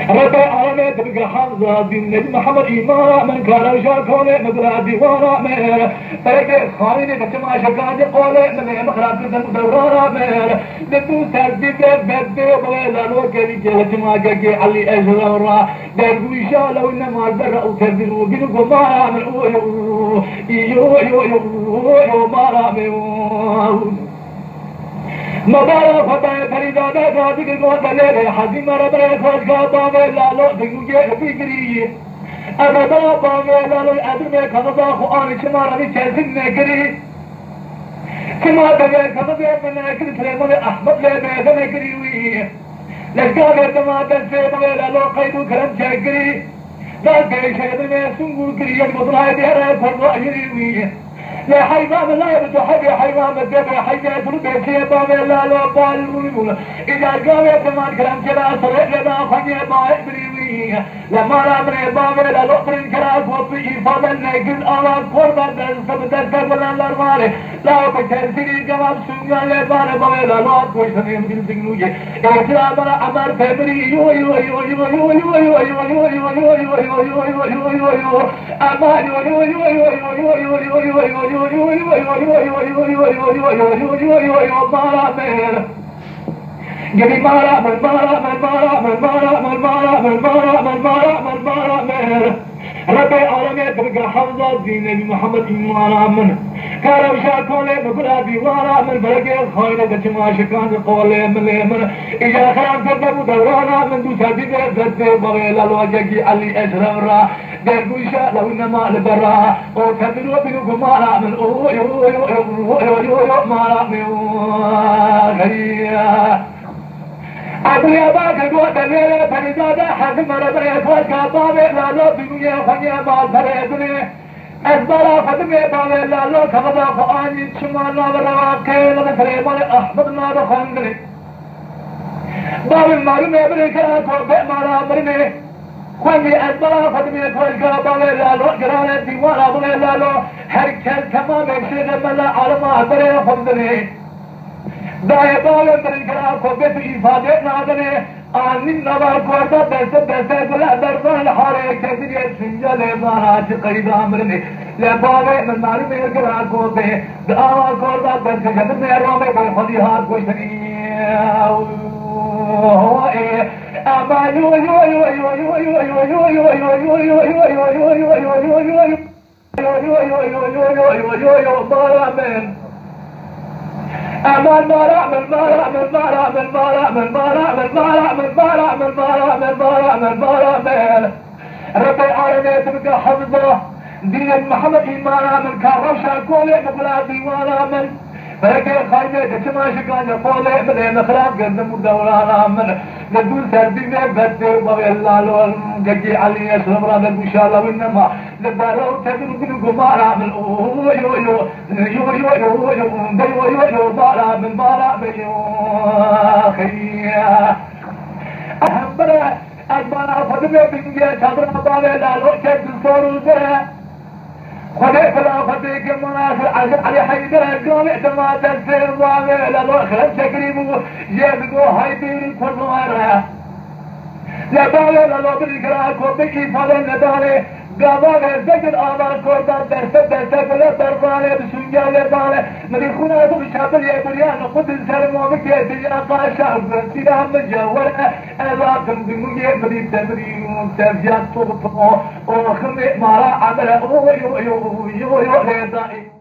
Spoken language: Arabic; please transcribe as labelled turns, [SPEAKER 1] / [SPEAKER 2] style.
[SPEAKER 1] ربي عالمي تبقى حمزة بالنبي محمد إمام من كان شاكوني مقرأ ديوانا مير فرقي خاليني بسمع شكاندي قولي من مخراب كنت مدورا مير لدو سردي ببدي وبغيلا الوكالي جلت ما قاقي علي أجرورا دردو إشالة وإنما البرع وتردو بنقو ما من يو ما مبارك فتاة فريدة دادك القوة الليلة حزيمة ربنا يخرج كابا لا لا دقوجة فكري أبدا بابا لا لا أدري كذا خواني شمارني شايفين نكري كما تبي كذا من نكري سليمان أحمد لا ما نكري وي لكابة كما تنسى لا لا قيدو كلام شاكري لا كري شايفين ما سنقول كري المطلع ديره فرض أجري وي لا حيوان لا يبدو حبي حيوان الدبر حيات ربيتي باب لا لا بالمول إذا قام يتمان كلام كلا صريح لنا خني ما إبريوي لما رأى باب لا لطر كلا فوبي فضل نقل على قرب السبت الكبل الأرمار لا بتنسي جواب سنيا لبار باب لا لا كويس نيم بالزنوية إذا بنا عمر فبري يو يو يو يو يو يو يو يو يو يو أمان يو يو يو يو يو جبي مارا من مارا من مارا من مارا من مارا من مارا من مارا من مارا من ربي عالمي تبقى حفظة دين محمد إيمان من كارو شاكولي مقلا ديوانا من برقي الخاينة دجما شكان قولي من إجا خرام تدبو دورانا من دو سادي بيزدي بغيلا الوجاكي علي أجرارا درقو إشاء لو إنما لبرا وتبلو بنوكو مارا من مارا من غريا أبويا باك قوة الليلة فريدادة حكم ربنا يتوجه كابابي لا لو بنويا خنيا مال فريدني أزبارا فتمي بالي لا لو كفدا فآني شمان نابرا كيلا فريمان أحمد نابا خندني باب المعلوم يبري كلا كوبي مالا مرمي خني أزبارا فتمي يتوجه كابابي لا لو جرانا ديوانا بلي لا لو هركل كما بيشيغ ملا عالما بري خندني داية بالي مرين كلا كوبي في إفادة نادني آنين نبار كوردا بسه بلا دربان الحارة كثير يسنجا لبانا قريبا مرني لبابي من معلوم يقرأ كوبي دعوة كوردا بسه جمد ميرامي بخلي هاد كوشتني هو ايه اما يو يو يو يو يو يو يو يو يو يو يو يو يو أمان مارا من مارا من مارا من مارا من مارا من مارا من مارا من مارا من مارا من مارا من ربي عالمي تبقى حفظه دين محمد إيمانا من كارشا كولي مقلا ديوانا من برقي خايمة دشما شكان يقولي من مخراب قدم دورانا من ندول سردي من بدي وبغي الله لول جاكي علي يسلم رابط إن شاء الله وإنما لبارو تدل بنو مارا من يو يو يو يو يو يو يو مارا من مارا بيو خيا أهم برا أجمانا فدمي بنجي شادرنا بالي لالو شد صورو زي خدي فلا خدي كمناس علي حيدر قوم اعتماد السير ضامي للوخر شكريمو جيبقو هايدير كرمارا لبالي للو بالكراك وبكي فلن لبالي قابالي زجر آبار كوردان درسة بلا دربالي بسنجال بالي مريخونا دو بشابل يبريان قد السلمو بكي ديان قاشا وفرنسينا مجاورة ألاكم بمجي مريد تمريون تفجات طبطمو وخمي مارا عمره يو يو يو يو يو